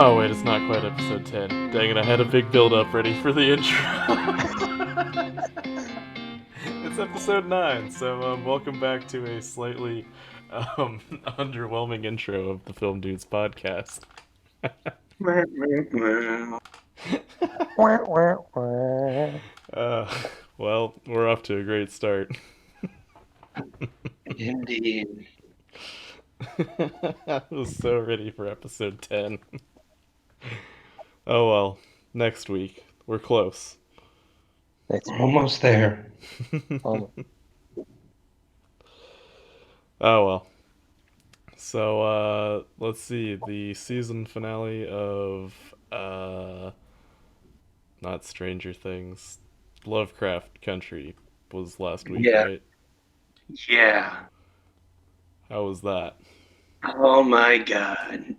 Oh wait, it's not quite episode 10. Dang it, I had a big build up ready for the intro. It's episode 9, so welcome back to a slightly underwhelming intro of the Film Dudes podcast. Wah, wah, wah. uh, well, we're off to a great start. Indeed. I was so ready for episode 10. Oh well, next week. We're close. Next week. Almost there. Oh well. So let's see, the season finale of not Stranger Things, Lovecraft Country was last week, Yeah, right? yeah. How was that? Oh my God.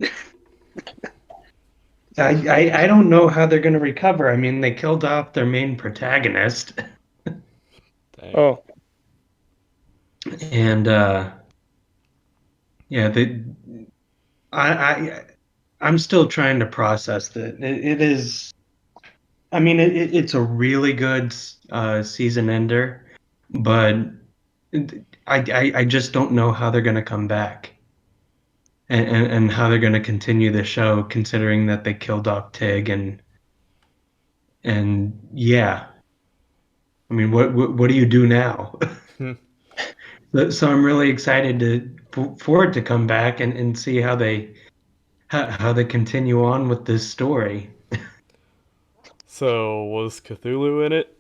I don't know how they're going to recover. I mean, they killed off their main protagonist, Dang. Oh, and yeah, I, I, I'm still trying to process that. It is. I mean, it's a really good season ender, but I just don't know how they're going to come back. And how they're going to continue the show, considering that they killed off Tig and yeah, I mean, what do you do now? So I'm really excited for it to come back and see how they continue on with this story. So was Cthulhu in it?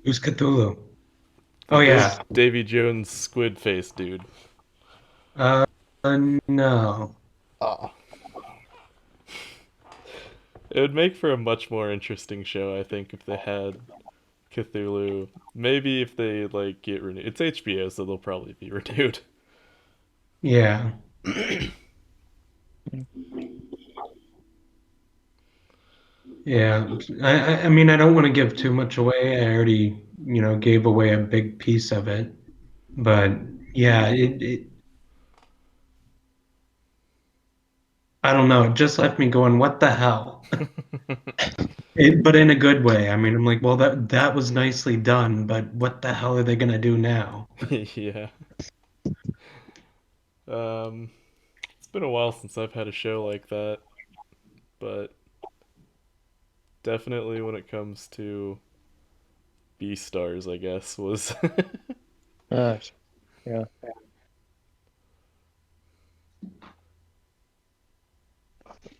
Who's Cthulhu? The Oh big yeah. Davy Jones squid face dude. Uh, no. Ah. It would make for a much more interesting show, I think, if they had Cthulhu. Maybe if they like get renewed. It's HBO, so they'll probably be renewed. Yeah. Yeah. I mean, I don't want to give too much away. I already, gave away a big piece of it. But yeah, I don't know. It just left me going, what the hell? But in a good way. I mean, I'm like, well, that was nicely done, but what the hell are they gonna do now? Yeah. Um, it's been a while since I've had a show like that, but definitely when it comes to B stars, I guess was. gosh. Yeah.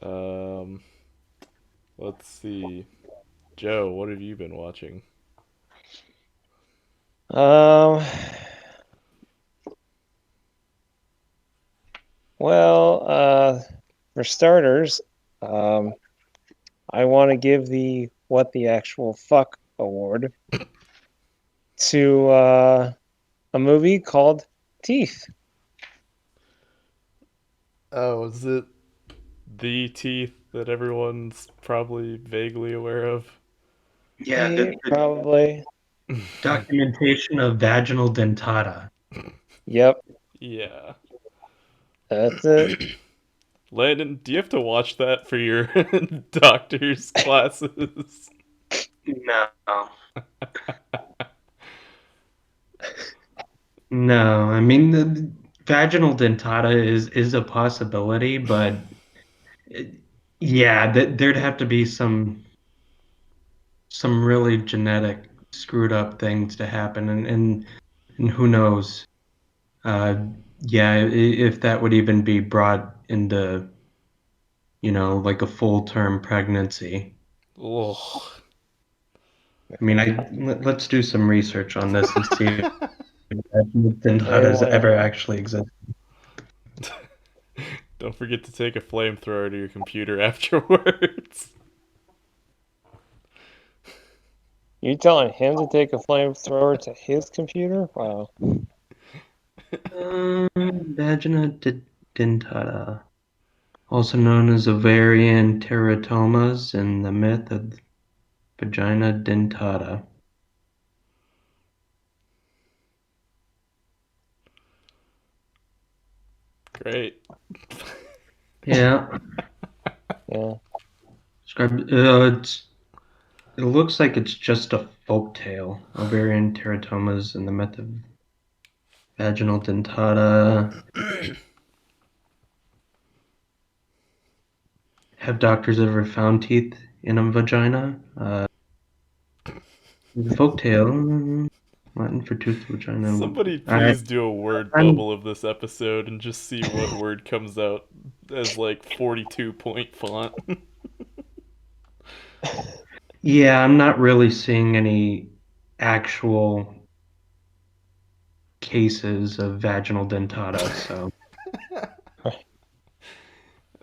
um, let's see, Joe, what have you been watching? Um, well, for starters, um, I want to give the What the Actual Fuck award to a movie called Teeth. Oh, is it the teeth that everyone's probably vaguely aware of? Yeah, the Probably. documentation of vaginal dentata. Yep, Yeah. that's it. Landon, do you have to watch that for your doctor's classes? No. No, I mean the vaginal dentata is a possibility, but it, yeah, there'd have to be some really genetic screwed up things to happen, and who knows? Uh, yeah, if that would even be brought into, like a full term pregnancy. Ugh. I mean, let's do some research on this and see if vaginal Hey, dentatas why ever not? actually exist. Don't forget to take a flamethrower to your computer afterwards. You telling him to take a flamethrower to his computer? Wow. Vagina dentata, also known as ovarian teratomas and the myth of vagina dentata. Great. Yeah. Yeah. It looks like it's just a folk tale. Ovarian teratomas and the myth of vaginal dentata. Have doctors ever found teeth in a vagina? The folk tale, Latin for tooth vagina. Somebody I, please do a word I'm bubble of this episode and just see what word comes out as like 42-point font. yeah, I'm not really seeing any actual cases of vaginal dentata, so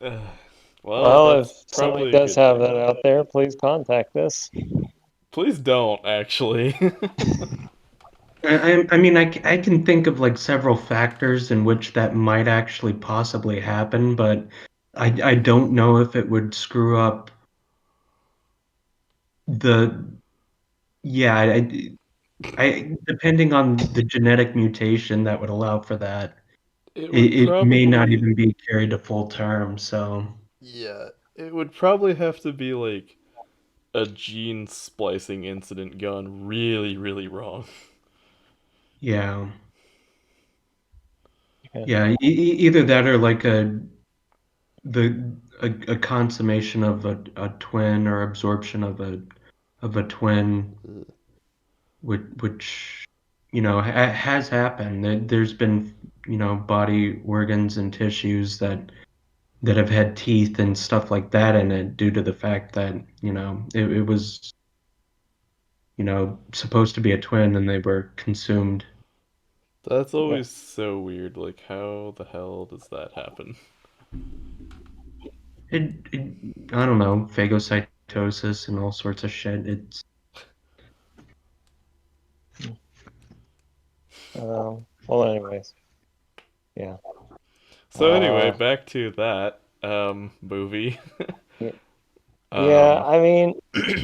Well, Well, if that's somebody probably a does good have thing. that out there, please contact us. Please don't, actually. I mean, I can think of like several factors in which that might actually possibly happen, but I don't know if it would screw up the, yeah, depending on the genetic mutation that would allow for that, It would it may not probably. even be carried to full term, so Yeah. It would probably have to be like a gene splicing incident gone really, really wrong. yeah. Yeah. Yeah, either that or like a consummation of a twin or absorption of a twin, which has happened. There's been body organs and tissues that have had teeth and stuff like that in it due to the fact that it was supposed to be a twin and they were consumed. That's Yeah. always so weird. Like, how the hell does that happen? It I don't know, phagocytosis and all sorts of shit. It's Well, anyways, yeah. So anyway, Uh, back to that movie. y- yeah. um, I mean,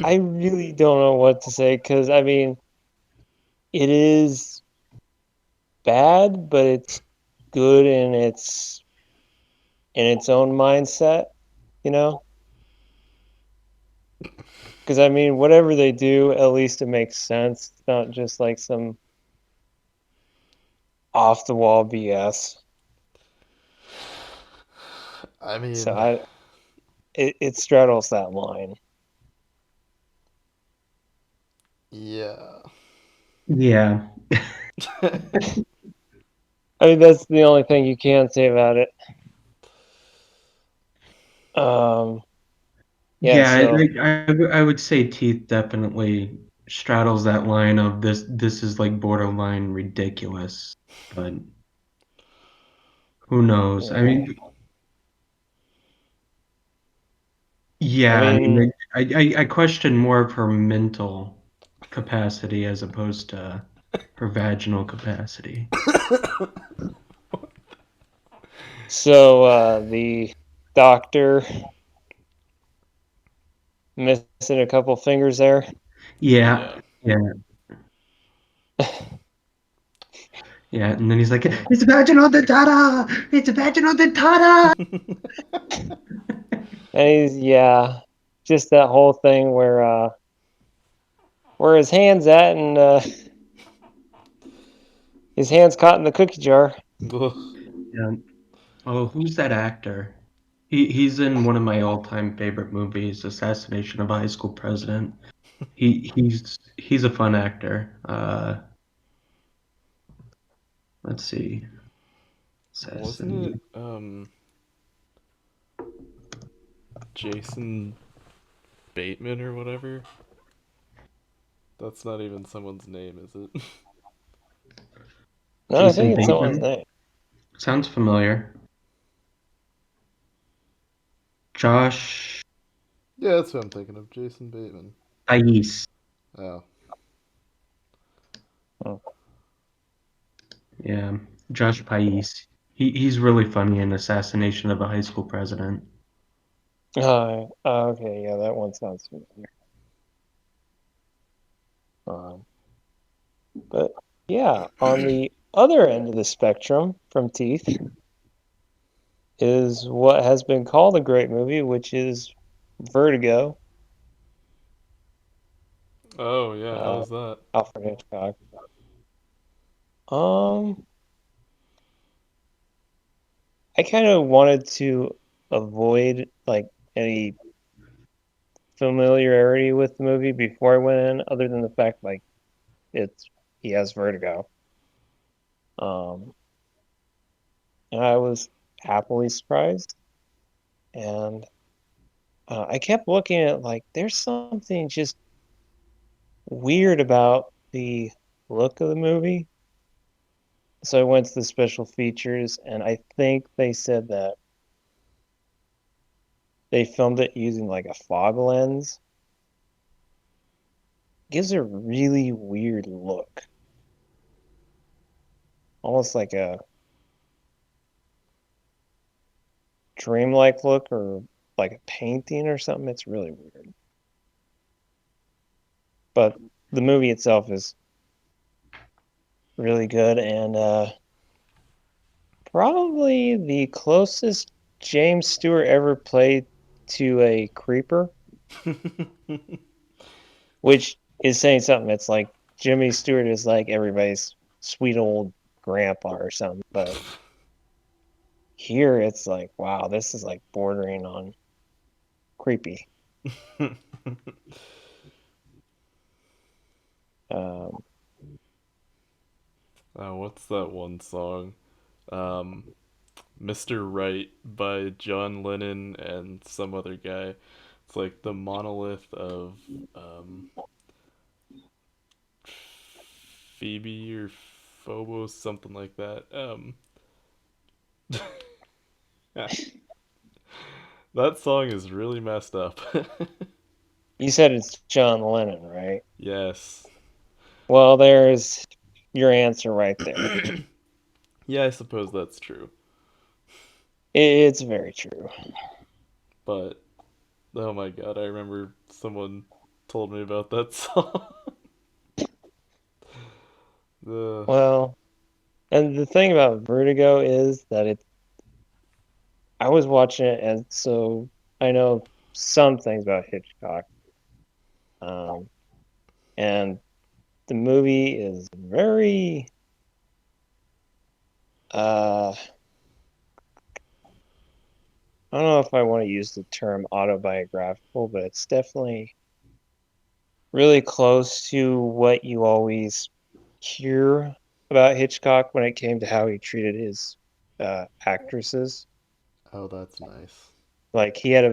I really don't know what to say because I mean, it is bad, but it's good in its own mindset, you know? Because I mean, whatever they do, at least it makes sense. It's not just like some off the wall BS. I So mean, it straddles that line. yeah. yeah. I mean, that's the only thing you can say about it. Um, yeah. Yeah, So I would say teeth definitely straddles that line of this is like borderline ridiculous, but who knows? I yeah. mean, I yeah, I mean, mean, I question more of her mental capacity as opposed to her vaginal capacity. so the doctor missing a couple fingers there. Yeah, Yeah. yeah, yeah, and then he's like, Hmm. "It's vaginal dentata! It's vaginal dentata!" And he's yeah, just that whole thing where his hands at and his hands caught in the cookie jar. Ugh. Yeah. Oh, who's that actor? He's in one of my all-time favorite movies, Assassination of a High School President. He's a fun actor. Let's see. Wasn't it Assassin. Jason Bateman or whatever? That's not even someone's name, is it? No, I Jason think it's someone's Bateman. name. Sounds familiar. Josh Yeah, that's what I'm thinking of. Jason Bateman. Thais. Oh. Oh, Yeah, Josh Pais. He's really funny in Assassination of a High School President. okay, yeah, that one sounds familiar. Um, but yeah, on the other end of the spectrum from teeth is what has been called a great movie, which is Vertigo, Oh yeah, uh, how's that? Alfred Hitchcock. Um, I kind of wanted to avoid like any familiarity with the movie before I went in, other than the fact like it's he has vertigo. Um, and I was happily surprised, and I kept looking at like there's something just weird about the look of the movie. So I went to the special features, and I think they said that they filmed it using like a fog lens. Gives a really weird look, almost like a dreamlike look or like a painting or something. It's really weird. But the movie itself is really good and probably the closest James Stewart ever played to a creeper, which is saying something. It's like Jimmy Stewart is like everybody's sweet old grandpa or something, but here it's like, wow, this is like bordering on creepy. Um, What's that one song? Um, Mr. Right by John Lennon and some other guy. It's like the monolith of um, Phoebe or Phobos, something like that. That song is really messed up. you said it's John Lennon, right? Yes. Well, there's your answer right there. Yeah, I suppose that's true. It's very true. But oh my god, I remember someone told me about that song. Ugh. Well, and the thing about Vertigo is that I was watching it, and so I know some things about Hitchcock. Um, and the movie is very, uh, I don't know if I want to use the term autobiographical, but it's definitely really close to what you always hear about Hitchcock when it came to how he treated his actresses. Oh, that's nice. Like he had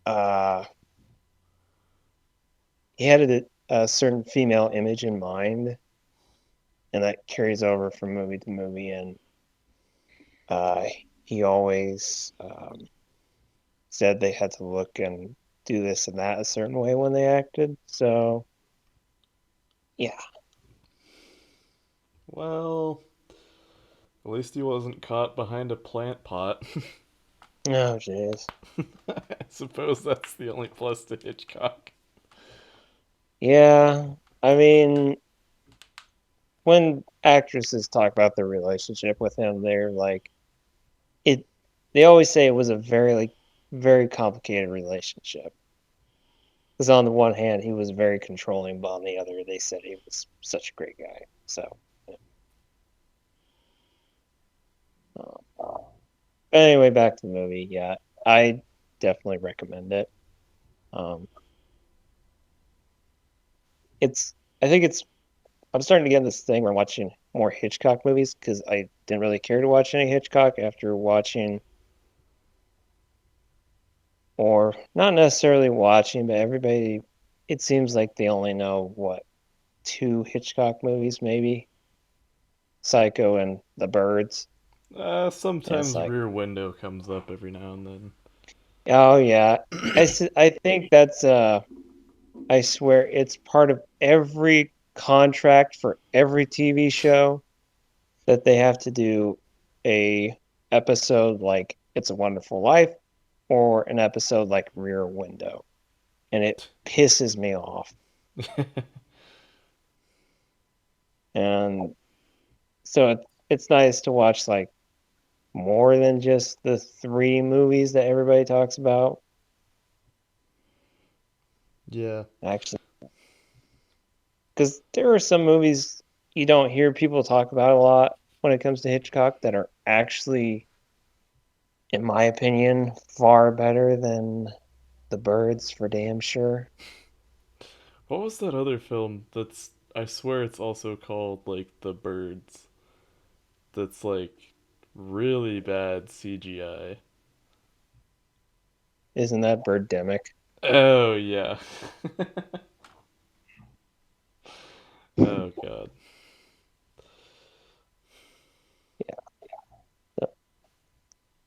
uh, a certain female image in mind, and that carries over from movie to movie. And uh, he always said they had to look and do this and that a certain way when they acted. So yeah. Well, at least he wasn't caught behind a plant pot. Oh jeez. I suppose that's the only plus to Hitchcock. Yeah. I mean, when actresses talk about their relationship with him, they're like it. They always say it was a very complicated relationship. Because on the one hand, he was very controlling, but on the other, they said he was such a great guy. So, anyway, back to the movie. Yeah, I definitely recommend it. Um, it's, I think it's, I'm starting to get in this thing where I'm watching more Hitchcock movies because I didn't really care to watch any Hitchcock after watching, or not necessarily watching, but everybody, it seems like they only know what, two Hitchcock movies, maybe Psycho and The Birds. And it's Sometimes like, Rear Window comes up every now and oh yeah. then. I think that's I swear it's part of every contract for every TV show that they have to do a episode like It's a Wonderful Life or an episode like Rear Window. And it pisses me off. And so it's nice to watch like more than just the three movies that everybody talks about. Yeah. Actually, because there are some movies you don't hear people talk about a lot when it comes to Hitchcock that are actually, in my opinion, far better than The Birds for damn sure. What was that other film that's I swear it's also called like The Birds. That's like really bad CGI. Isn't that Birdemic? Oh yeah. Oh god. Yeah.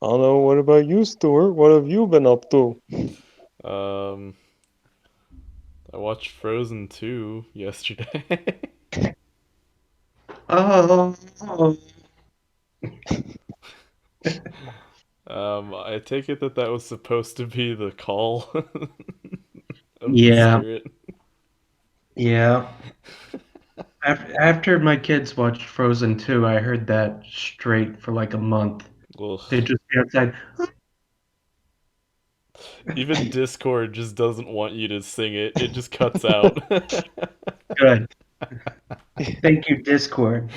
I don't know. What about you, Stuart? What have you been up to? Um I watched Frozen 2 yesterday. Oh, I take it that that was supposed to be the call of the yeah, spirit. yeah. After my kids watched Frozen 2, I heard that straight for like a month. They'd Ugh. just be outside. Even Discord just doesn't want you to sing it. It just cuts out. Good. Thank you, Discord.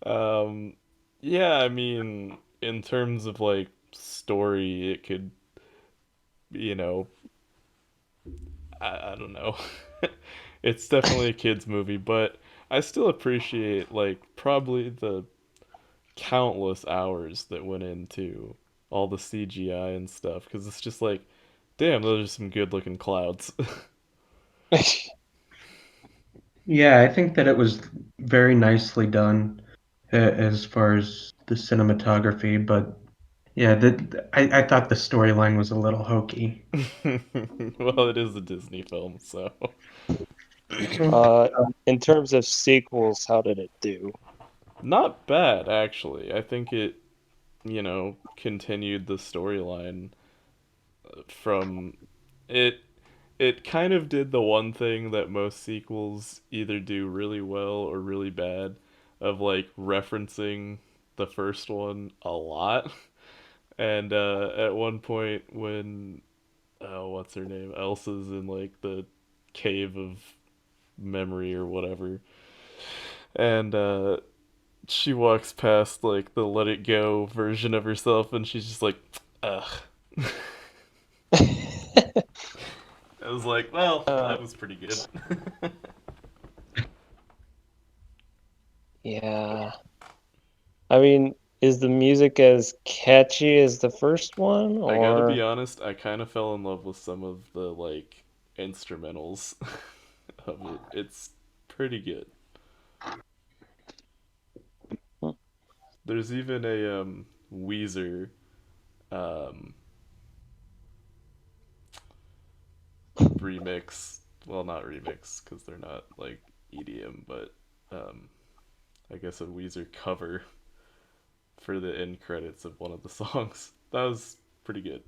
um yeah, I mean in terms of like story it could, you know, I don't know. It's definitely a kids movie, but I still appreciate like probably the countless hours that went into all the CGI and stuff because it's just like, damn, those are some good looking clouds. Yeah, I think that it was very nicely done as far as the cinematography, but yeah, I thought the storyline was a little hokey. Well, it is a Disney film, so Uh, in terms of sequels, how did it do? not bad actually. I think it, you know, continued the storyline from it. It kind of did the one thing that most sequels either do really well or really bad, of like referencing the first one a lot. And at one point when what's her name, Elsa's in like the cave of memory or whatever, and she walks past like the Let It Go version of herself, and she's just like, ugh. I was like, well, Uh, that was pretty good. yeah. I mean, is the music as catchy as the first one, I gotta be or honest, I kind of fell in love with some of the like instrumentals of it. It's pretty good. There's even a Weezer um, remix. Well, not remix because they're not like EDM, but um, I guess a Weezer cover for the end credits of one of the songs. That was pretty good.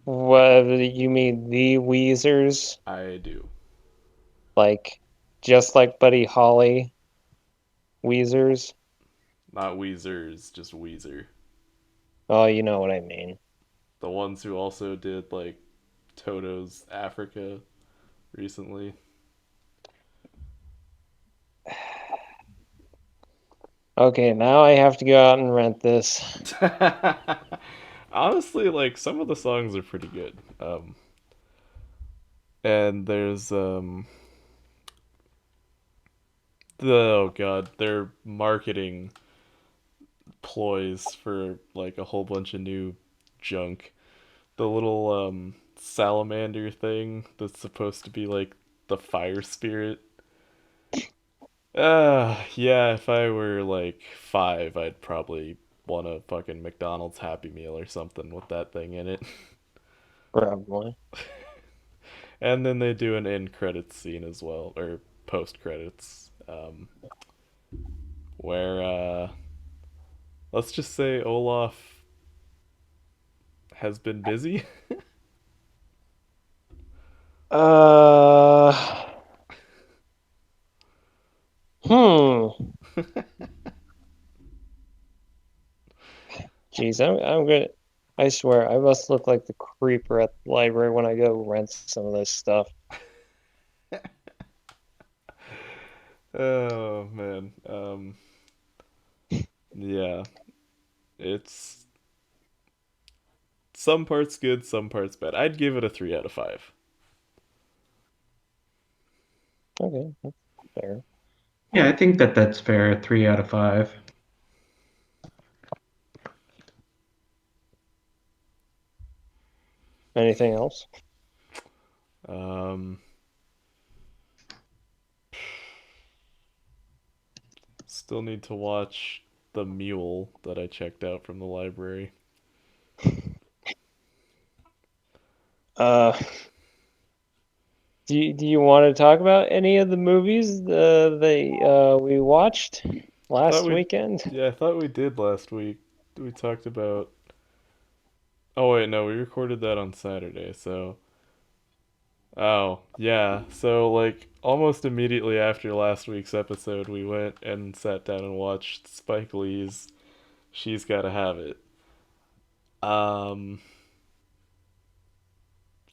what you mean the Weezers, I do. like just like Buddy Holly Weezers? Not Weezers, just Weezer. Oh, you know what I mean. The ones who also did like Toto's Africa recently. Okay, now I have to go out and rent this. Honestly, like some of the songs are pretty good. And there's oh god, their marketing ploys for like a whole bunch of new junk. The little salamander thing that's supposed to be like the fire spirit. Yeah, if I were like 5, I'd probably want a fucking McDonald's Happy Meal or something with that thing in it. Probably. And then they do an end credits scene as well, or post credits, where let's just say Olaf has been busy. Uh, hmm. Jeez, I'm gonna. I swear, I must look like the creeper at the library when I go rent some of this stuff. Oh man. Yeah. It's some parts good, some parts bad. I'd give it a 3 out of 5. Okay, that's fair. Yeah, I think that that's fair. 3 out of 5. Anything else? Um Still need to watch The Mule that I checked out from the library. Uh, do you want to talk about any of the movies they we watched Thought last we weekend? Yeah, I thought we did last week. We talked about Oh wait, no, we recorded that on Saturday, so oh, yeah. So like almost immediately after last week's episode, we went and sat down and watched Spike Lee's She's Gotta Have It. Um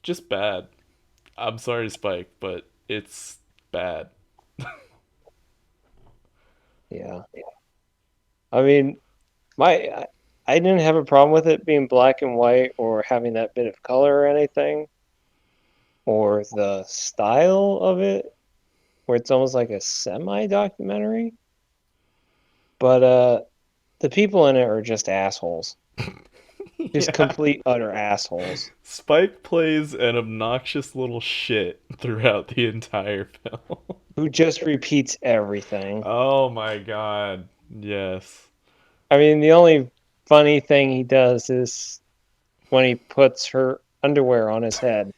just bad. I'm sorry, Spike, but it's bad. Yeah. I mean, I didn't have a problem with it being black and white or having that bit of color or anything, or the style of it, where it's almost like a semi-documentary. But the people in it are just assholes. Just Yeah. complete utter assholes Spike plays an obnoxious little shit throughout the entire film. who just repeats everything. Oh my god. Yes. I mean, the only funny thing he does is when he puts her underwear on his head.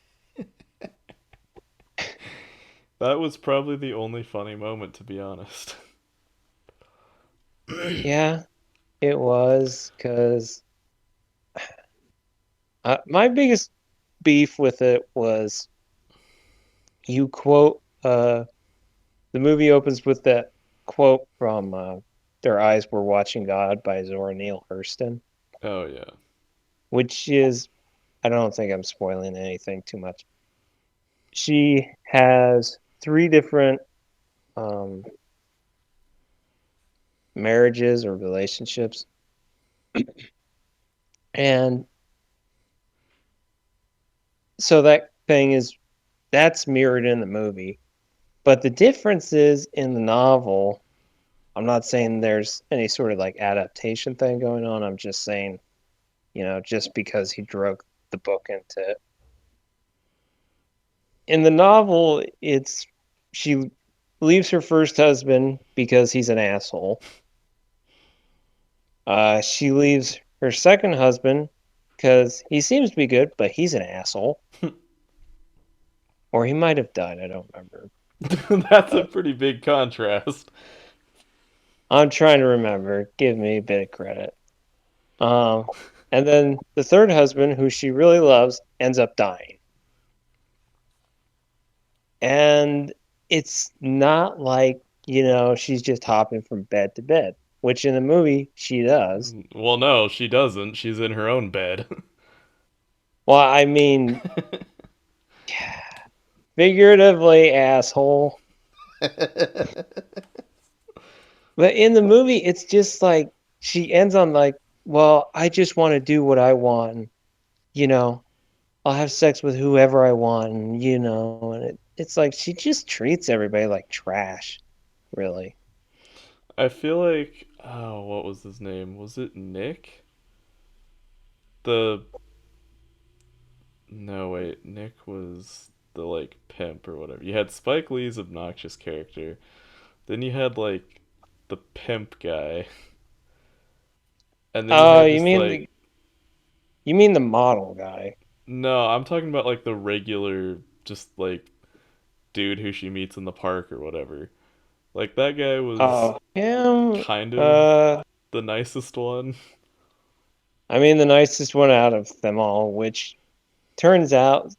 That was probably the only funny moment, to be honest. Yeah, it was because my biggest beef with it was you quote the movie opens with that quote from Their Eyes Were Watching God by Zora Neale Hurston, Oh yeah. which is, I don't think I'm spoiling anything too much. She has three different um, marriages or relationships, and so that's mirrored in the movie. But the difference is in the novel, I'm not saying there's any sort of like adaptation thing going on. I'm just saying, just because he drug the book into it. In the novel, it's she leaves her first husband because he's an asshole. She leaves her second husband because he seems to be good, but he's an asshole. Or he might have died, I don't remember. That's a But pretty big contrast. I'm trying to remember. Give me a bit of credit. Um, and then the third husband, who she really loves, ends up dying. And it's not like, she's just hopping from bed to bed, which in the movie she does. Well, no, she doesn't. She's in her own bed. Well, I mean, figuratively, asshole. But in the movie, it's just like she ends on like, well, I just want to do what I want. And, you know, I'll have sex with whoever I want. And it's like she just treats everybody like trash, really. I feel like what was his name? Was it Nick? The No, wait, Nick was the like pimp or whatever. You had Spike Lee's obnoxious character. Then you had like the pimp guy. And then you Oh, had just like you mean the model guy? no, I'm talking about like the regular just like dude who she meets in the park or whatever. Like that guy was Oh, him. kind of Uh, the nicest one. I mean the nicest one out of them all, which turns out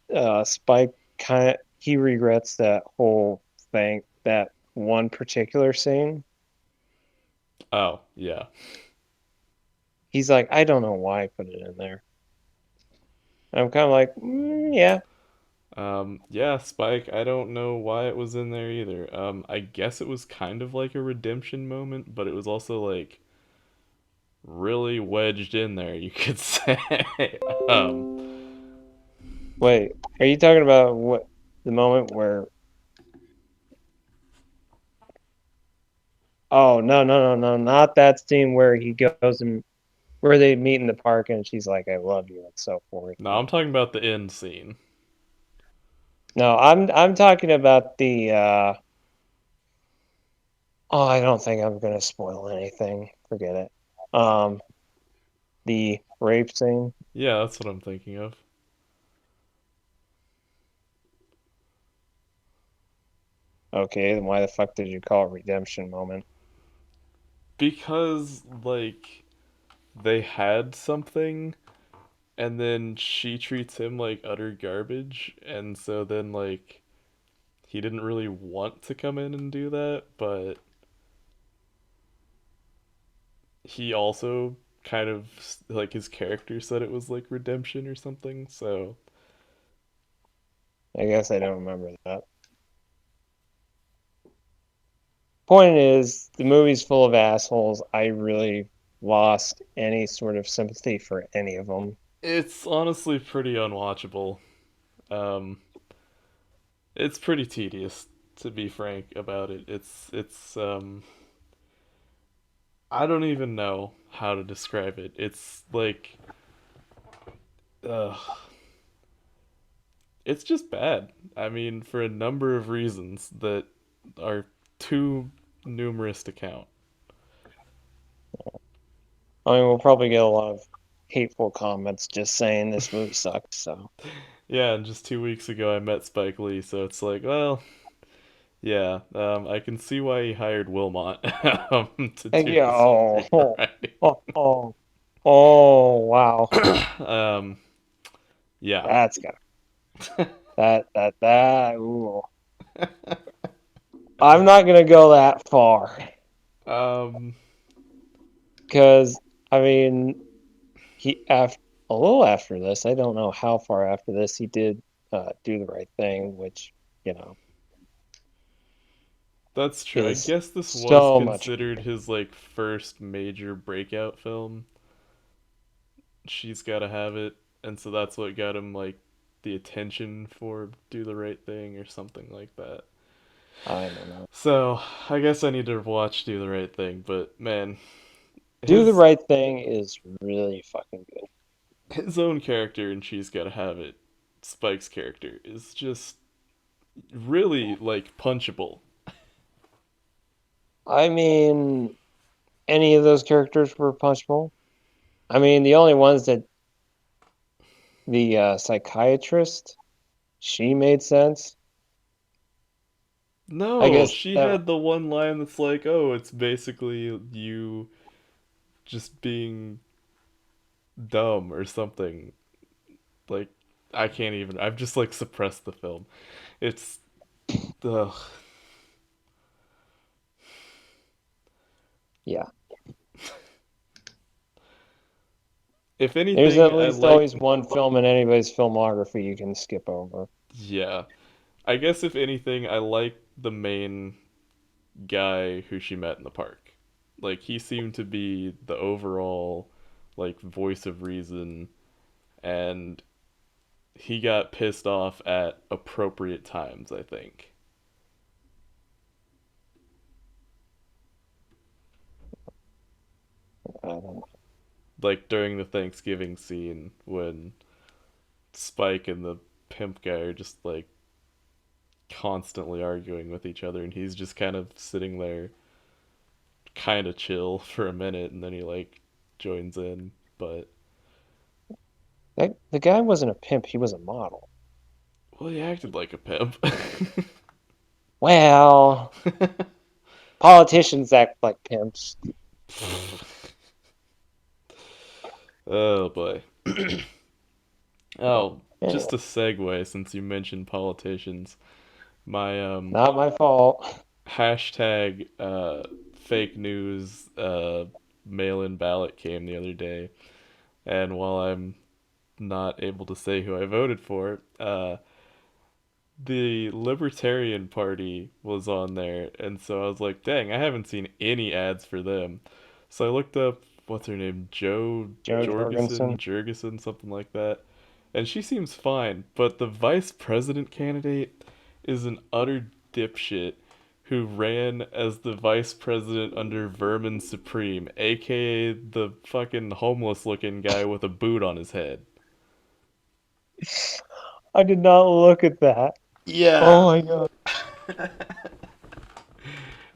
Spike kind of he regrets that whole thing, that one particular scene. Oh, yeah. he's like, I don't know why I put it in there. And I'm kind of like, yeah. Yeah, Spike, I don't know why it was in there either. I guess it was kind of like a redemption moment, but it was also like really wedged in there, you could say. Wait, are you talking about what the moment where? Oh, no, not that scene where he goes and where they meet in the park and she's like, I love you and so forth. No, I'm talking about the end scene. No, I'm talking about the oh, I don't think I'm gonna spoil anything. Forget it. Um, the rape scene. Yeah, that's what I'm thinking of. Okay, then why the fuck did you call it redemption moment? Because, like, they had something, and then she treats him like utter garbage, and so then, like, he didn't really want to come in and do that, but he also kind of, like, his character said it was like redemption or something, so. I guess I don't remember that. Point is, the movie's full of assholes. I really lost any sort of sympathy for any of them. It's honestly pretty unwatchable. Um, it's pretty tedious, to be frank about it. I don't even know how to describe it. It's like, uh, it's just bad. I mean, for a number of reasons that are too numerous to count. I mean, we'll probably get a lot of hateful comments just saying this movie sucks. So, Yeah, and just 2 weeks ago I met Spike Lee, so it's like, well, yeah, I can see why he hired Wilmot to do yeah, his oh, screenwriting. oh, oh, oh, wow, um, yeah. that's got that. Ooh. I'm not gonna go that far um, because I mean, he after a little after this, I don't know how far after this he did do the right thing, which you know that's true. I is guess this was so much considered better. his like first major breakout film. She's Gotta Have It, and so that's what got him like the attention for Do the Right Thing or something like that. I don't know. So I guess I need to watch Do the Right Thing, but man, Do the his right thing is really fucking good. his own character in She's Gotta Have It, Spike's character, is just really like punchable. I mean, any of those characters were punchable. I mean, the only ones that the psychiatrist, she made sense. I No, guess she that had the one line that's like, "Oh, it's basically you just being dumb or something." Like I can't even. I've just like suppressed the film. It's ugh. yeah. If There's anything, at I least like. always one film in anybody's filmography you can skip over. Yeah, I guess if anything, I like the main guy who she met in the park. Like he seemed to be the overall like voice of reason, and he got pissed off at appropriate times, I think. I don't Like during the Thanksgiving scene when Spike and the pimp guy are just like constantly arguing with each other, and he's just kind of sitting there kind of chill for a minute, and then he like joins in, but That the guy wasn't a pimp, he was a model. well, he acted like a pimp. Well, politicians act like pimps. Oh boy. Oh, Anyway, just a segue since you mentioned politicians. My not my fault. hashtag fake news mail-in ballot came the other day, and while I'm not able to say who I voted for, the Libertarian Party was on there, and so I was like, dang, I haven't seen any ads for them. So I looked up, what's her name? Joe Joe Jorgensen. Jurgensen, something like that. And she seems fine, but the vice president candidate is an utter dipshit who ran as the vice president under Vermin Supreme, aka the fucking homeless looking guy with a boot on his head. I did not look at that. Yeah. Oh my god.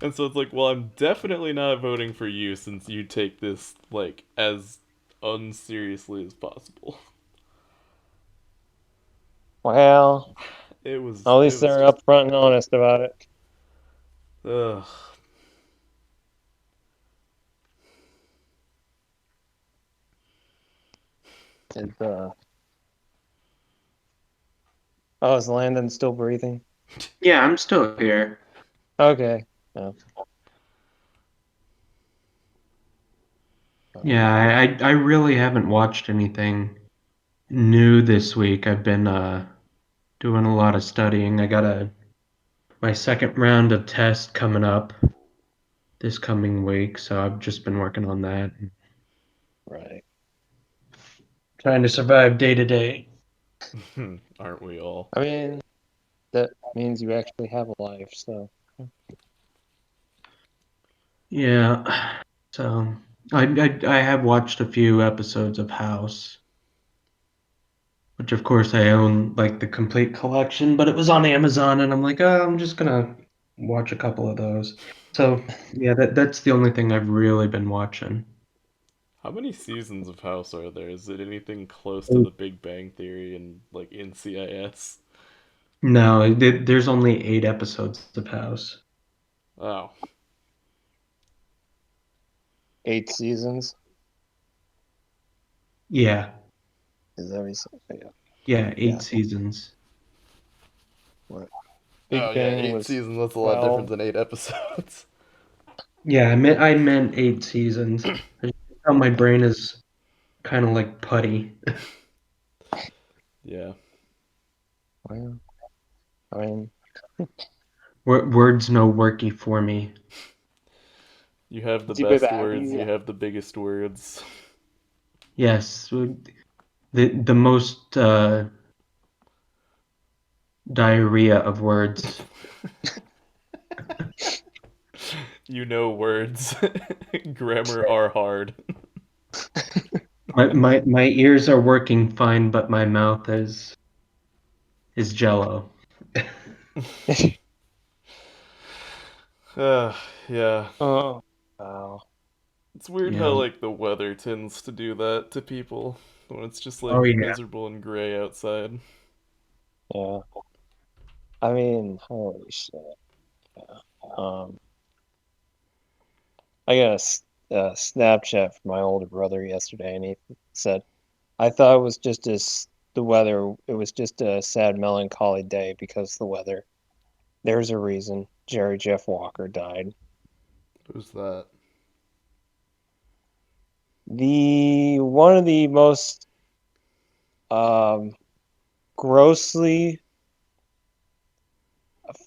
And so it's like, well, I'm definitely not voting for you since you take this like as unseriously as possible. Well, at It least was they're just upfront and honest about it. ugh. Is oh, is Landon still breathing? Yeah, I'm still here. Okay. Yeah. Yeah, I really haven't watched anything new this week. I've been doing a lot of studying. I got my second round of tests coming up this coming week, so I've just been working on that, Right. trying to survive day to day. Aren't we all? I mean, that means you actually have a life, so. Yeah, so I have watched a few episodes of House, which of course I own like the complete collection, but it was on Amazon, and I'm like, oh, I'm just gonna watch a couple of those. So yeah, that's the only thing I've really been watching. How many seasons of House are there? Is it anything close to the Big Bang Theory and like NCIS? No, there's only 8 episodes of House. Oh, 8 seasons. Yeah, Is that what you said? Yeah. yeah, eight Yeah. seasons. What? oh Big yeah, Bang eight was seasons. That's a lot different 12. than 8 episodes. Yeah, I meant 8 seasons. I just- How my brain is kind of like putty. Yeah, Well, I mean, Words no worky for me. you have the too bad best have words. you. You have the biggest words. Yes, the most diarrhea of words. You know words. Grammar are hard. My ears are working fine, but my mouth is jello. Uh, yeah. Oh, wow. It's weird how Yeah. like the weather tends to do that to people when it's just Oh like yeah. miserable and gray outside. Yeah. I mean, holy shit. Um, I got a Snapchat from my older brother yesterday, and he said, "I thought it was just the weather. It was just a sad, melancholy day because the weather. There's a reason. Jerry Jeff Walker died. Who's that? The one of the most um, grossly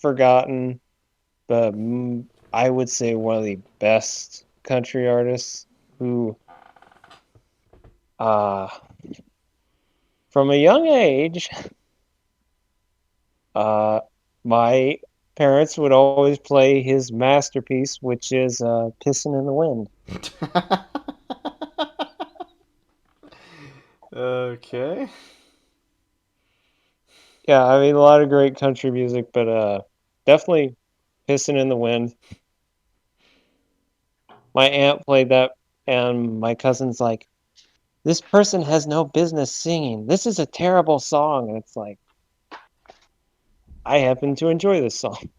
forgotten, but I would say one of the best country artists who, uh, from a young age, my parents would always play his masterpiece, which is "Pissing in the Wind." Okay. Yeah, I mean a lot of great country music, but definitely "Pissing in the Wind." My aunt played that, and my cousin's like, "This person has no business singing. This is a terrible song." And it's like, I happen to enjoy this song.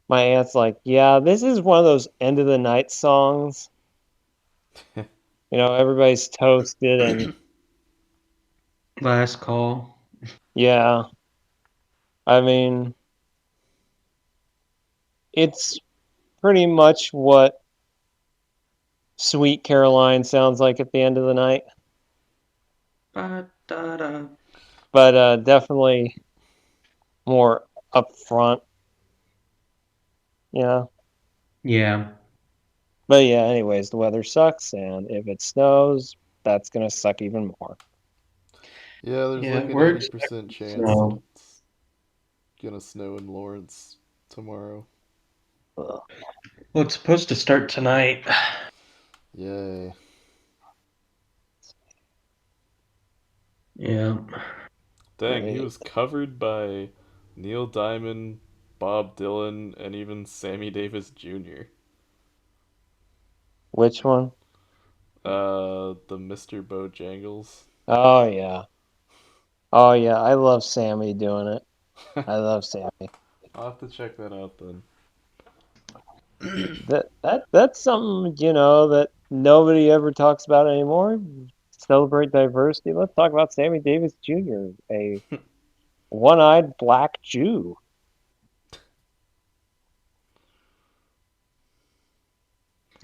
My aunt's like, "Yeah, this is one of those end of the night songs. Everybody's toasted, and Last call. yeah, I mean, it's pretty much what Sweet Caroline sounds like at the end of the night. Ba-da-da. But definitely more upfront, you know. Yeah. But yeah, anyways, the weather sucks, and if it snows, that's gonna suck even more. Yeah, there's Yeah, like an we're 80% expecting chance that snow. it's gonna snow in Lawrence tomorrow. Ugh, Well, it's supposed to start tonight. Yay. Yeah. Dang, he great. was covered by Neil Diamond, Bob Dylan, and even Sammy Davis Jr. Which one? The Mr. Bojangles. Oh yeah. Oh yeah. I love Sammy doing it. I love Sammy. I'll have to check that out then. That's something, that nobody ever talks about anymore. Celebrate diversity. Let's talk about Sammy Davis Jr., a one-eyed black Jew.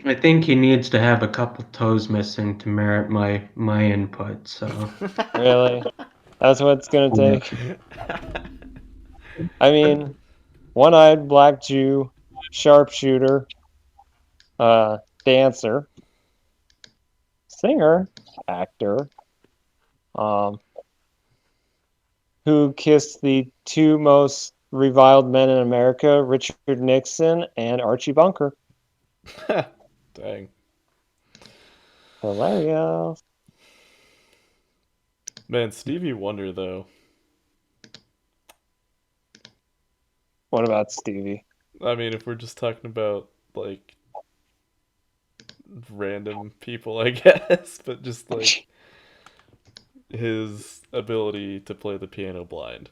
I think he needs to have a couple toes missing to merit my input. So Really? That's what it's gonna yeah. take. I mean, one-eyed black Jew, sharpshooter, dancer, singer, actor, um, who kissed the two most reviled men in America, Richard Nixon and Archie Bunker. Dang. Hilarious. Man, Stevie Wonder though. What about Stevie? I mean, if we're just talking about like random people, I guess, but just like his ability to play the piano blind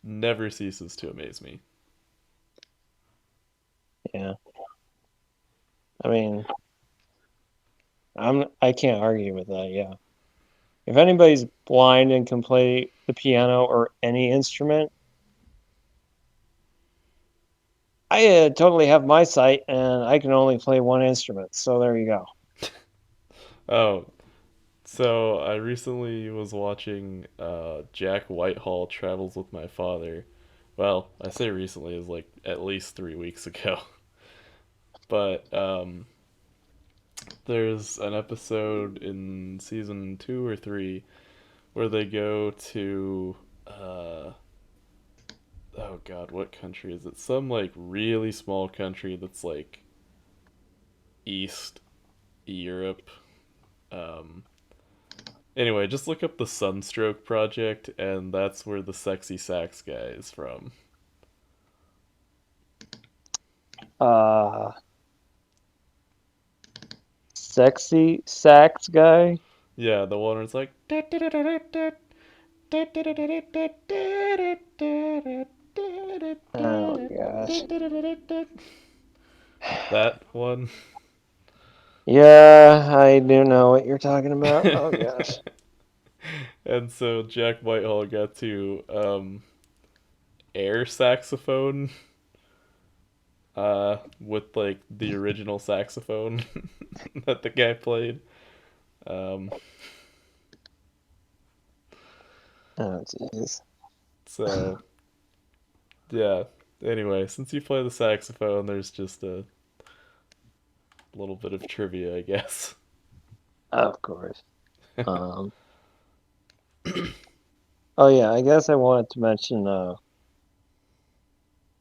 never ceases to amaze me. Yeah. I mean, I can't argue with that, yeah. If anybody's blind and can play the piano or any instrument, I totally have my sight and I can only play one instrument. So there you go. Oh, so I recently was watching Jack Whitehall Travels with My Father. Well, I say recently, it was like at least 3 weeks ago. But there's an episode in season 2 or 3 where they go to oh god, what country is it? Some like really small country that's like East Europe. Um, anyway, just look up the Sunstroke Project, and that's where the sexy sax guy is from. Uh, Sexy sax guy. Yeah, the one where it's like Oh gosh. that one. Yeah, I do know what you're talking about. Oh gosh. And so Jack Whitehall got to air saxophone with like the original saxophone that the guy played. Um, Oh jeez. so yeah. Anyway, since you play the saxophone, there's just a little bit of trivia, I guess. Of course. Um. Oh yeah, I guess I wanted to mention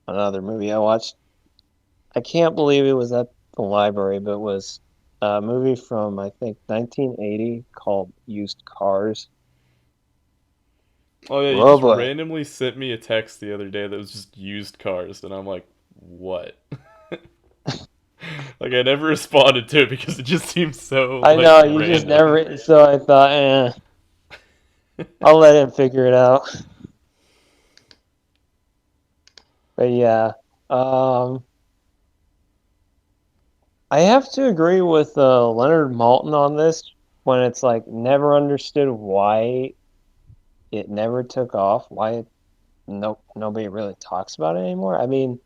another movie I watched. I can't believe it was at the library, but it was a movie from I think 1980 called Used Cars. Oh yeah, you Oh just boy. randomly sent me a text the other day that was just used cars, and I'm like, what? Like I never responded to it because it just seems so I like know you just random. never. So I thought, I'll let him figure it out. But yeah, um, I have to agree with Leonard Maltin on this when it's like never understood why it never took off, why nobody really talks about it anymore. I mean,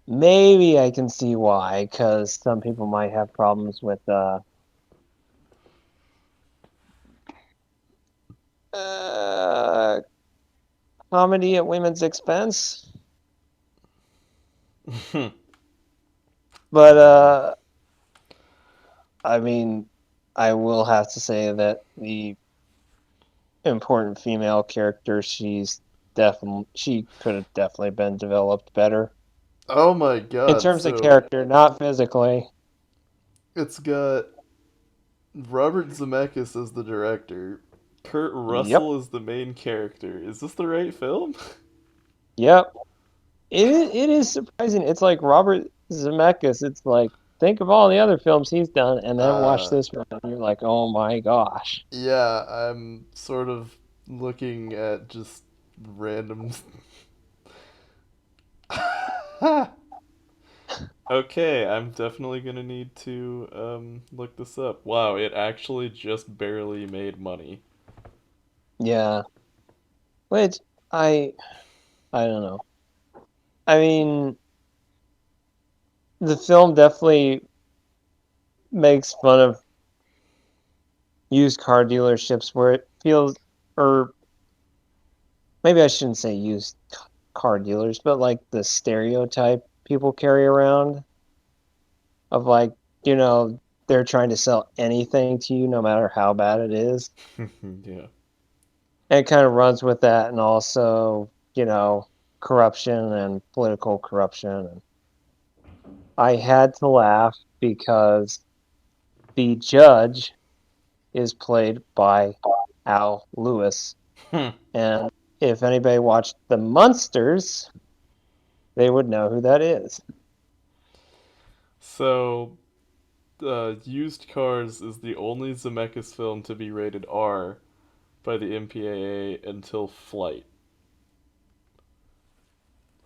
maybe I can see why, because some people might have problems with uh, comedy at women's expense. But I mean, I will have to say that the important female character, she could have definitely been developed better Oh my in god, terms of so character, not physically. it's got Robert Zemeckis as the director. Kurt Yep, Russell is the main character. Is this the right film? yep. It is surprising. It's like Robert Zemeckis. It's like think of all the other films he's done, and then watch Uh, this one, and you're like, oh my gosh. yeah, I'm sort of looking at just random. Okay, I'm definitely gonna need to look this up. Wow, it actually just barely made money. Yeah, which I I don't know. I mean, the film definitely makes fun of used car dealerships where it feels, or maybe I shouldn't say used car dealers, but like the stereotype people carry around of like, you know, they're trying to sell anything to you no matter how bad it is. Yeah. And it kind of runs with that and also, corruption and political corruption. And I had to laugh because the judge is played by Al Lewis. And if anybody watched The Munsters, they would know who that is. So, Used Cars is the only Zemeckis film to be rated R by the MPAA until Flight,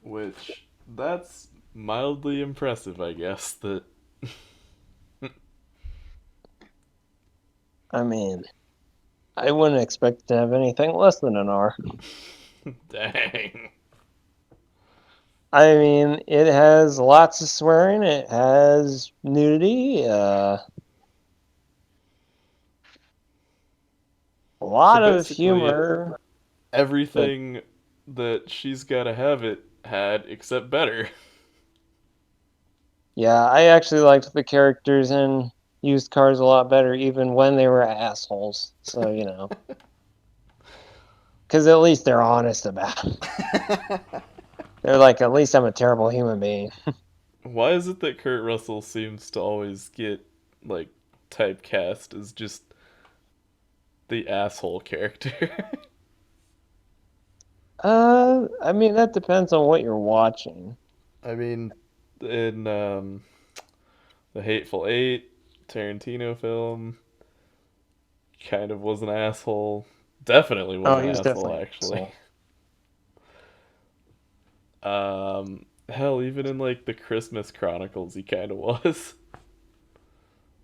which that's mildly impressive, I guess. That I mean, I wouldn't expect it to have anything less than an R. dang. I mean, it has lots of swearing, it has nudity, a So lot of basically, humor, but everything that she's gotta have it had except better. yeah, I actually liked the characters in Used Cars a lot better, even when they were assholes. So, because at least they're honest about it. They're like, at least I'm a terrible human being. Why is it that Kurt Russell seems to always get like typecast as just the asshole character? I mean, that depends on what you're watching. I mean, in the Hateful Eight, Tarantino film, kind of was an asshole. Definitely was Oh, an he was asshole, definitely an actually. asshole. Hell, even in like the Christmas Chronicles, he kind of was.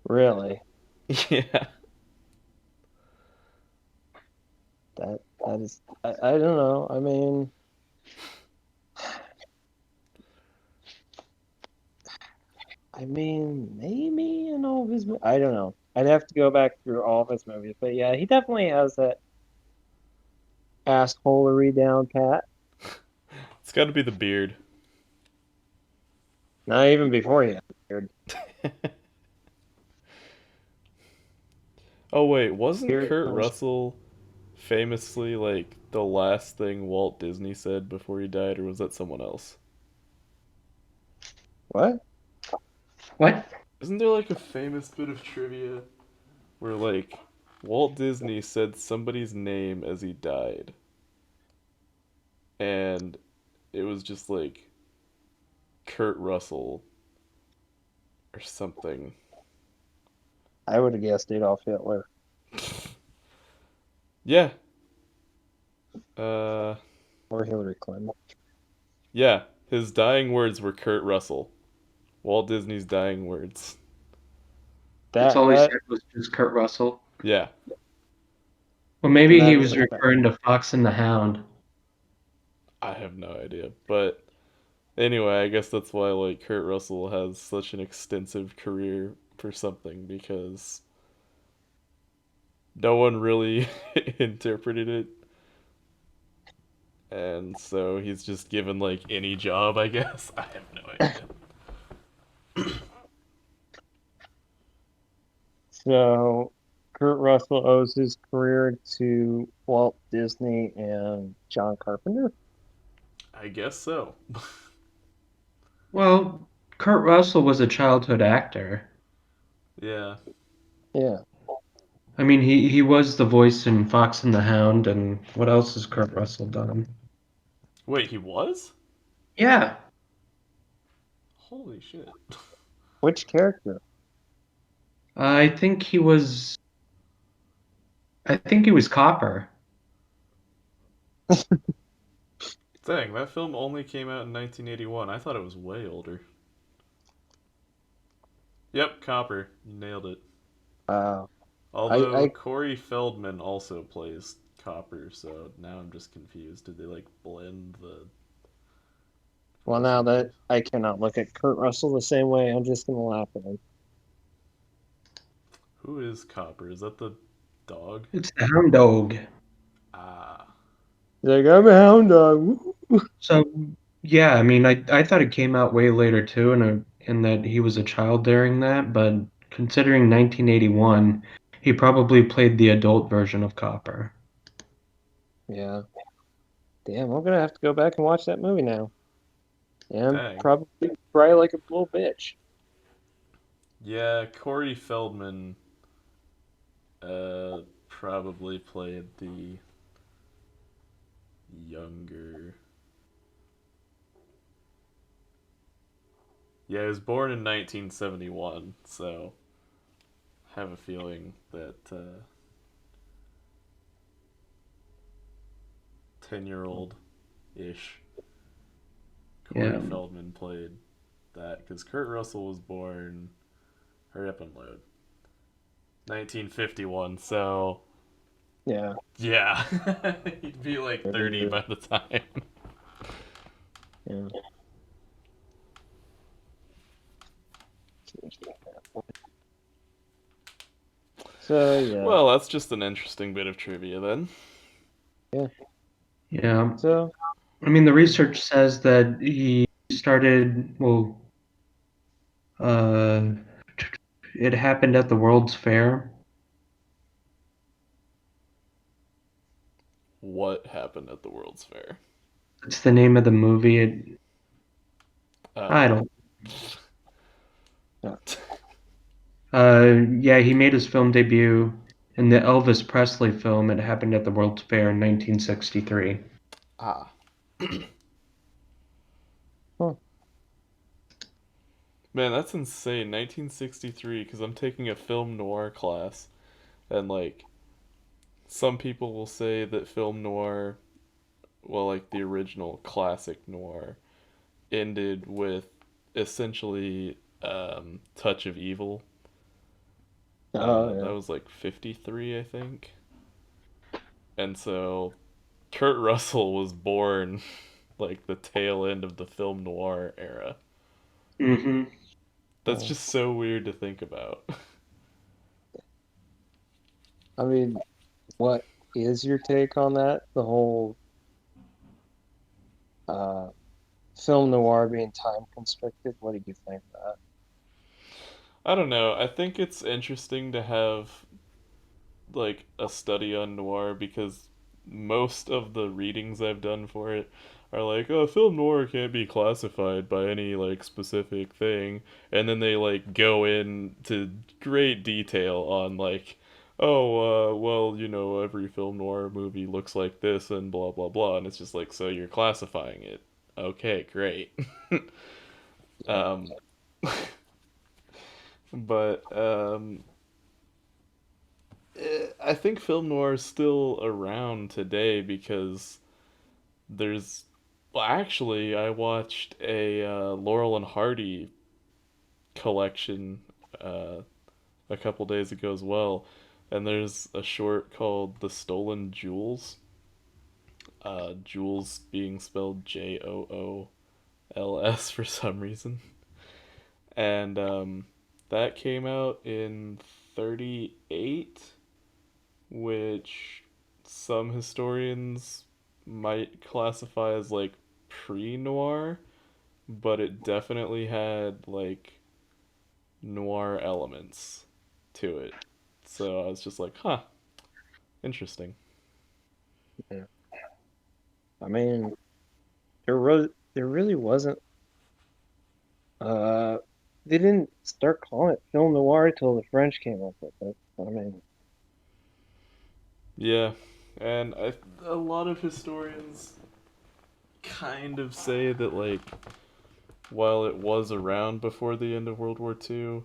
Really. Yeah. That is, I don't know. I mean, maybe in all of his, I don't know. I'd have to go back through all of his movies, but yeah, he definitely has that assholery down pat. It's got to be the beard. Not even before he had the beard. Oh wait, wasn't Beard Kurt comes. Russell famously like the last thing Walt Disney said before he died, or was that someone else? What? What? Isn't there like a famous bit of trivia where like Walt Disney said somebody's name as he died, and it was just like Kurt Russell or something. I would have guessed Adolf Hitler. Yeah. Uh Or Hillary Clinton. yeah, his dying words were Kurt Russell. Walt Disney's dying words. That's That all he that said was just Kurt Russell. Yeah, Well, maybe he that was is referring to Fox and the Hound. I have no idea, but Anyway, I guess that's why like Kurt Russell has such an extensive career for something because no one really interpreted it, and so he's just given like any job, I guess. I have no idea. So Kurt Russell owes his career to Walt Disney and John Carpenter. I guess so. Well, Kurt Russell was a childhood actor. Yeah. Yeah. I mean, he was the voice in Fox and the Hound, and what else has Kurt Russell done? Wait, he was? Yeah, Holy shit. Which character? I think he was. I think he was Copper. Dang, that film only came out in 1981. I thought it was way older. Yep, Copper. You nailed it. Uh, Although I Corey Feldman also plays Copper, so now I'm just confused. Did they like blend the well, voice now that actors? I cannot look at Kurt Russell the same way, I'm just gonna laugh at him. Who is Copper? Is that the dog? It's the Hound Dog. Ah. He's like, I'm a hound dog. So yeah, I mean, I thought it came out way later too, and that he was a child during that. But considering 1981, he probably played the adult version of Copper. Yeah. Damn, I'm gonna have to go back and watch that movie now. Yeah, I'm Dang. probably cry like a little bitch. Yeah, Corey Feldman probably played the younger. Yeah, he was born in 1971, so I have a feeling that 10-year-old ish Corey Yeah, Feldman played that because Kurt Russell was born. Hurry up and load. 1951, so Yeah. yeah, he'd be like 30 by the time. Yeah. So yeah. Well, that's just an interesting bit of trivia then. Yeah. yeah. So I mean, the research says that he started. Well, uh, it happened at the World's Fair. What happened at the World's Fair? It's the name of the movie. I Oh. don't. yeah. Yeah, he made his film debut in the Elvis Presley film. It happened at the World's Fair in 1963. Ah. Huh. Man, that's insane. 1963, because I'm taking a film noir class, and like, some people will say that film noir, well, like the original classic noir, ended with essentially Touch of Evil. Oh That yeah. was like 53, I think. And so Kurt Russell was born like the tail end of the film noir era. Hmm. That's Oh. just so weird to think about. I mean, what is your take on that? The whole uh film noir being time constricted. What did you think of that? I don't know. I think it's interesting to have like a study on noir because most of the readings I've done for it are like, oh, film noir can't be classified by any like specific thing, and then they like go into great detail on like, oh, well, every film noir movie looks like this and blah blah blah, and it's just like, so you're classifying it. Okay, great. Yeah. um, but I think film noir is still around today because there's. Well, actually, I watched a Laurel and Hardy collection uh, a couple days ago as well, and there's a short called "The Stolen Jewels." Jewels being spelled Jools, LS for some reason. And that came out in 38, which some historians might classify as like pre noir, but it definitely had like noir elements to it. So I was just like, huh, interesting. Yeah. I mean, there really wasn't. Uh, they didn't start calling it film noir till the French came up with it. I mean, Yeah, and a lot of historians kind of say that like while it was around before the end of World War II,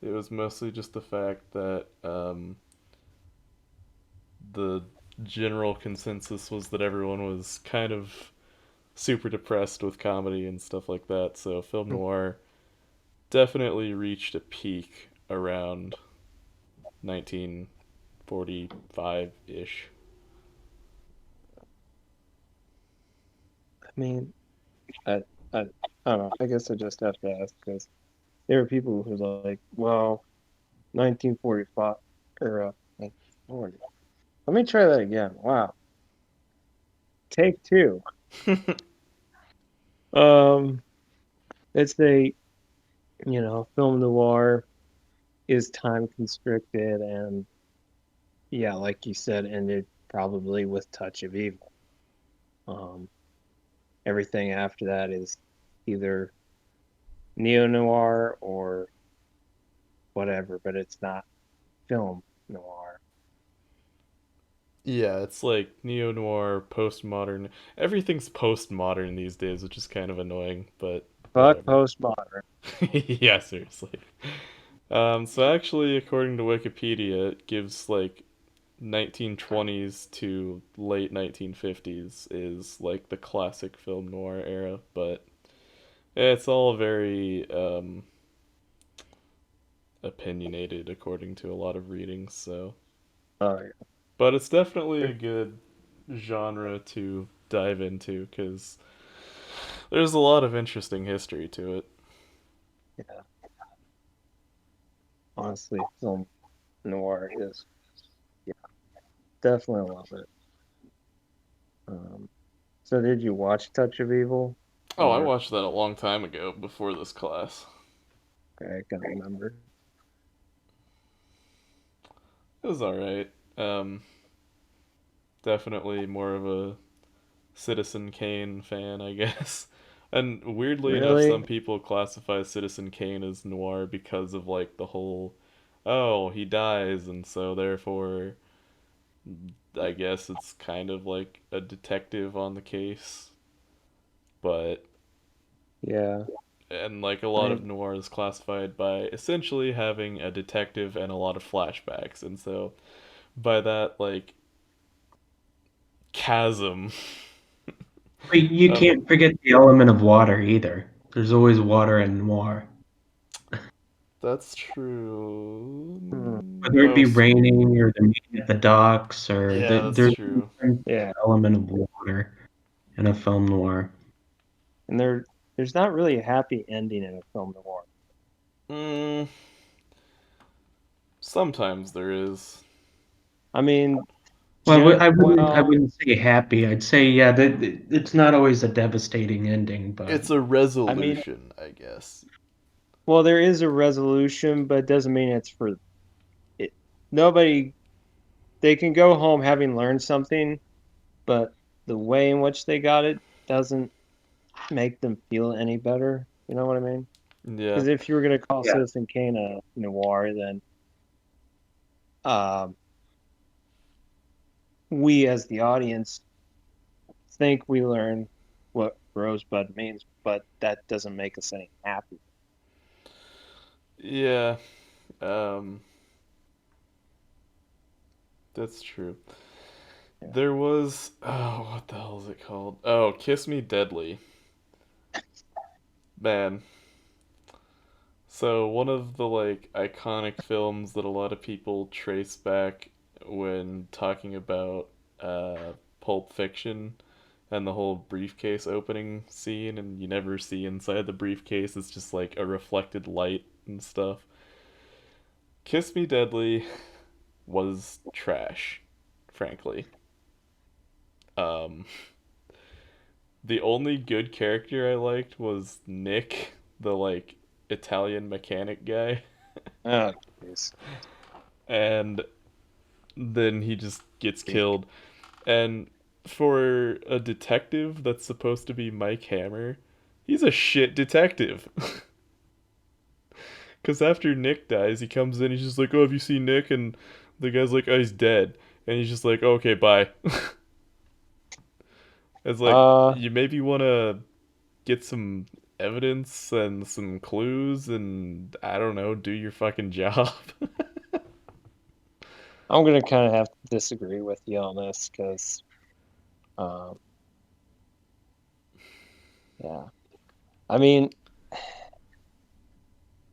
it was mostly just the fact that the general consensus was that everyone was kind of super depressed with comedy and stuff like that. So film noir definitely reached a peak around 1945 ish. I mean, I, I, I don't know. I guess I just have to ask because there are people who's like, well, 1945 or 1940. Let me try that again. Wow, take two. Um, let's say, film noir is time constricted and yeah, like you said, ended probably with Touch of Evil. Um, Everything after that is either neo noir or whatever, but it's not film noir. Yeah, it's like neo noir, postmodern. Everything's postmodern these days, which is kind of annoying, but Fuck whatever. postmodern. Yeah, seriously. So actually, according to Wikipedia, it gives like 1920s to late 1950s is like the classic film noir era, but it's all very opinionated according to a lot of readings. So, Oh but it's definitely yeah. a good genre to dive into because there's a lot of interesting history to it. Yeah. Honestly, film noir is yeah, definitely love it. Um, so did you watch Touch of Evil? Oh, I Or watched that a long time ago before this class. I can't remember. It was alright. Um, Definitely more of a Citizen Kane fan, I guess. And weirdly enough, Really? some people classify Citizen Kane as noir because of like the whole, oh, he dies, and so therefore, I guess it's kind of like a detective on the case. But Yeah. and like a I lot of mean, noir is classified by essentially having a detective and a lot of flashbacks, and so by that like chasm But you of can't forget the element of water either. There's always water in noir. that's true. hmm, Whether it be Most raining or the meeting at the docks or yeah, that's there's true. some yeah. element of water in a film noir. And there's not really a happy ending in a film noir. Mm, sometimes there is. I mean, Well, I well, wouldn't say happy. I'd say yeah, it's not always a devastating ending, but It's a I mean, resolution, I guess. well, there is a resolution, but it doesn't mean it's for it. Nobody, they can go home having learned something, but the way in which they got it doesn't make them feel any better. You know what I mean? Yeah. Because if you were going to call yeah, Citizen Kane a noir, then um, we as the audience think we learn what Rosebud means, but that doesn't make us any happy. Yeah. Um that's true. Yeah. There was what the hell is it called? Oh, Kiss Me Deadly. Man. So one of the like iconic films that a lot of people trace back when talking about Pulp Fiction and the whole briefcase opening scene, and you never see inside the briefcase. It's just like a reflected light and stuff. Kiss Me Deadly was trash, frankly. Um, the only good character I liked was Nick, the like Italian mechanic guy, Oh, jeez. and then he just gets Freak. killed. And for a detective that's supposed to be Mike Hammer, he's a shit detective. Because after Nick dies, he comes in, he's just like, "Oh, have you seen Nick?" And the guy's like, "Oh, he's dead." And he's just like, oh, "Okay, bye." It's like, Uh, you maybe want to get some evidence and some clues and, I don't know, do your fucking job. I'm gonna kind of have to disagree with you on this because, um, yeah, I mean,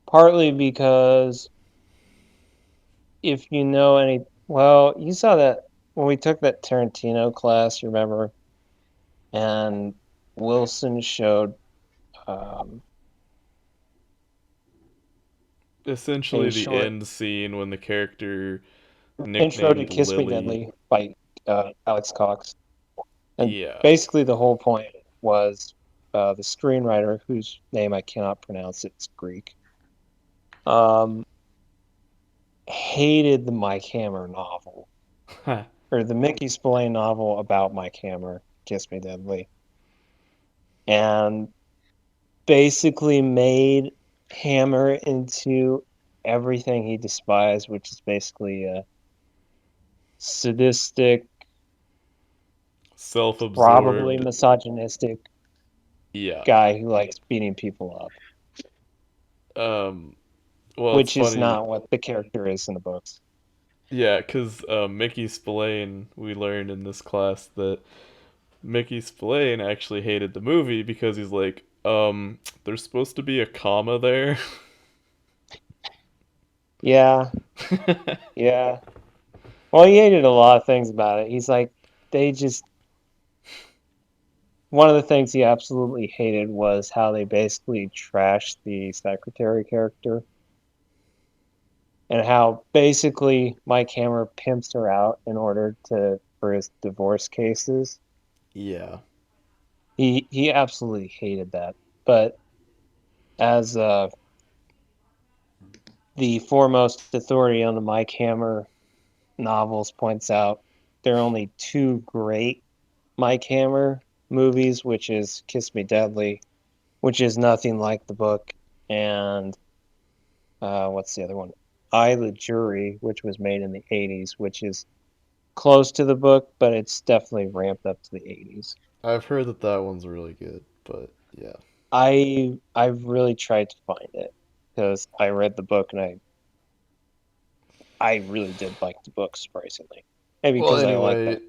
partly because if you know any, well, you saw that when we took that Tarantino class, you remember, and Wilson showed um, a Essentially, the short end scene when the character intro to nicknamed Kiss Me Lily. Deadly by Alex Cox. And Yeah. basically, the whole point was the screenwriter, whose name I cannot pronounce, it's Greek, um, hated the Mike Hammer novel, or the Mickey Spillane novel about Mike Hammer, Kiss Me Deadly, and basically made Hammer into everything he despised, which is basically a sadistic, Self probably absorbed. misogynistic Yeah. guy who likes beating people up, Um, well, it's which is funny. not what the character is in the books. Yeah, because Mickey Spillane, we learned in this class that Mickey Spillane actually hated the movie because he's like, there's supposed to be a comma there. Yeah, yeah. Well, he hated a lot of things about it. He's like, they just, one of the things he absolutely hated was how they basically trashed the secretary character and how basically Mike Hammer pimps her out in order to for his divorce cases. Yeah. He absolutely hated that. But as the foremost authority on the Mike Hammer novels points out, there are only two great Mike Hammer movies, which is Kiss Me Deadly, which is nothing like the book, and what's the other one? I, the Jury, which was made in the 80s, which is close to the book, but it's definitely ramped up to the 80s. I've heard that that one's really good, but yeah. I've really tried to find it because I read the book and I really did like the book surprisingly. Maybe Well, because I like anyway, that.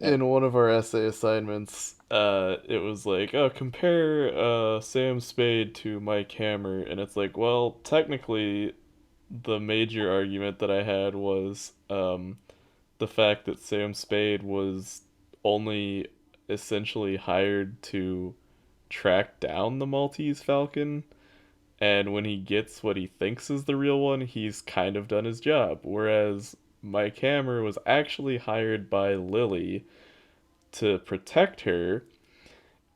Yeah. in one of our essay assignments, it was like, oh, compare Sam Spade to Mike Hammer, and it's like, well, technically, the major argument that I had was the fact that Sam Spade was only essentially hired to track down the Maltese Falcon, and when he gets what he thinks is the real one, he's kind of done his job. Whereas Mike Hammer was actually hired by Lily to protect her,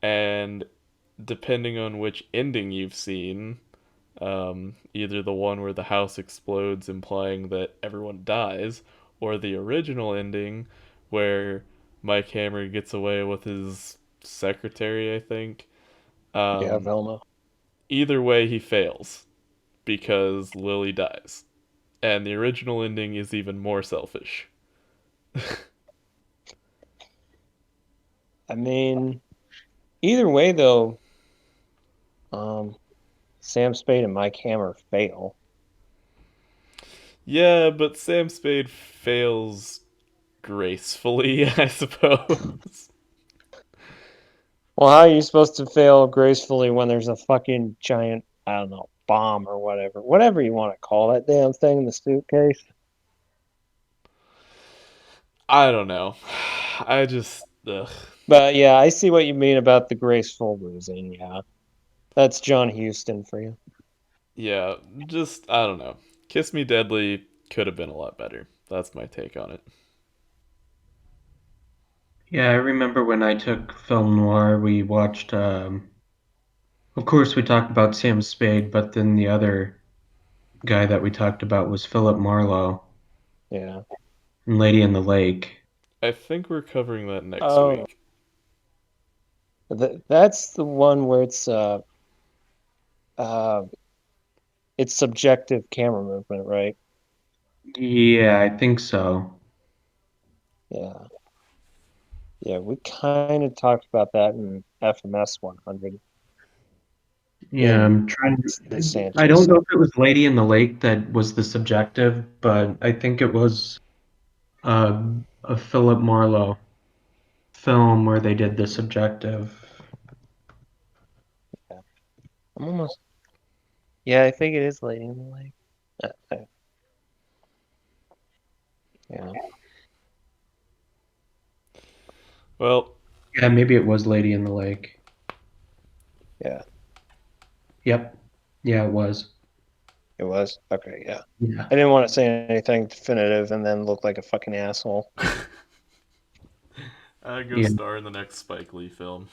and depending on which ending you've seen, either the one where the house explodes, implying that everyone dies, or the original ending where Mike Hammer gets away with his secretary, I think. Yeah, Um, Velma. Either way, he fails because Lily dies. And the original ending is even more selfish. I mean, either way though, um, Sam Spade and Mike Hammer fail. Yeah, but Sam Spade fails gracefully, I suppose. Well, how are you supposed to fail gracefully when there's a fucking giant, I don't know, bomb or whatever you want to call that damn thing in the suitcase? I don't know. I just Ugh. But yeah, I see what you mean about the graceful losing. Yeah, that's John Huston for you. Yeah, just I don't know. Kiss Me Deadly could have been a lot better. That's my take on it. Yeah, I remember when I took film noir, we watched. Of course, we talked about Sam Spade, but then the other guy that we talked about was Philip Marlowe Yeah. in Lady in the Lake. I think we're covering that next Oh, week. that's the one where uh, it's subjective camera movement, right? Yeah, I think so. Yeah. Yeah, we kind of talked about that in FMS 100 Yeah, in I'm trying. the I don't Sanchez. know if it was Lady in the Lake that was the subjective, but I think it was a Philip Marlowe film where they did the subjective. Yeah. I'm almost. Yeah, I think it is Lady in the Lake. Yeah. Well, Yeah, maybe it was Lady in the Lake. Yeah, Yep. Yeah, it was. it was. Okay, yeah. Yeah. I didn't want to say anything definitive and then look like a fucking asshole. go Yeah. star in the next Spike Lee film.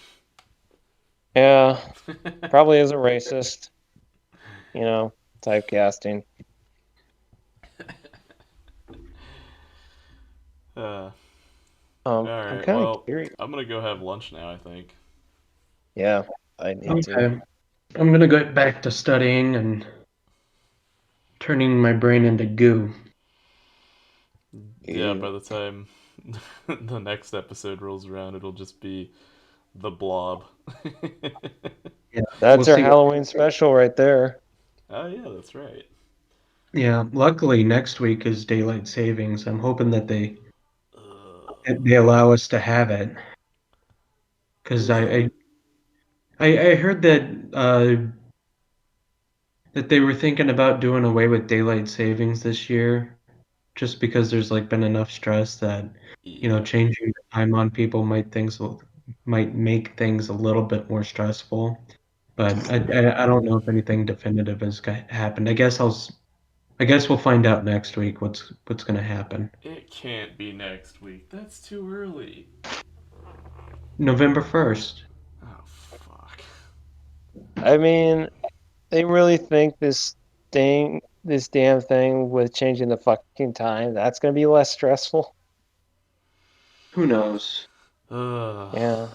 Yeah, probably as a racist, typecasting. All I'm right. kind of Well, curious. I'm gonna go have lunch now. I think. Yeah, I need to. Okay. I'm gonna get back to studying and turning my brain into goo. Yeah. Ew. By the time the next episode rolls around, it'll just be the Blob. Yeah, we'll That's our see what. Halloween special right there. Oh yeah, that's right. Yeah, luckily next week is daylight savings. I'm hoping that they Uh, they allow us to have it because is it? I heard that they were thinking about doing away with daylight savings this year just because there's like been enough stress that Yeah. changing the time on people might make things a little bit more stressful. But I don't know if anything definitive has happened. I guess we'll find out next week what's going to happen. It can't be next week. That's too early. November 1st. Oh fuck. I mean, they really think this damn thing with changing the fucking time, that's gonna be less stressful? Who knows? Ugh. Yeah.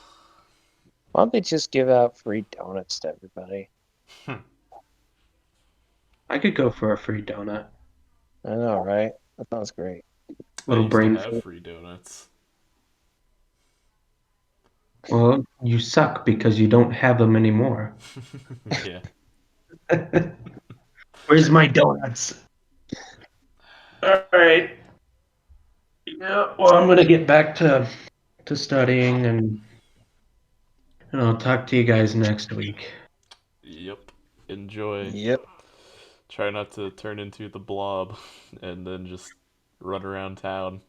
Why don't they just give out free donuts to everybody? I could go for a free donut. I know, right? That sounds great. I Little used to brain have food. free donuts. Well, you suck because you don't have them anymore. Yeah. Where's my donuts? All right. Yeah, well, I'm gonna get back to studying and I'll talk to you guys next week. Yep. Enjoy. Yep. Try not to turn into the Blob and then just run around town.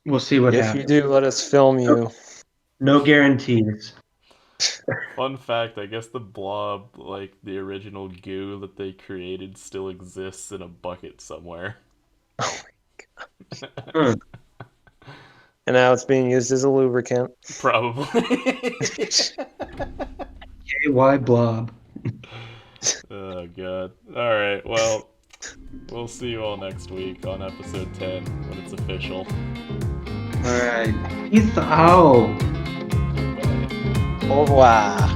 We'll see what If you happens. do, let us film you. No guarantees. Fun fact, I guess the Blob, like the original goo that they created, still exists in a bucket somewhere. Hmm. And now it's being used as a lubricant. Probably. KY blob. Oh god. Alright, well, we'll see you all next week on episode 10 when it's official. All right. Peace out. Bye. Au revoir.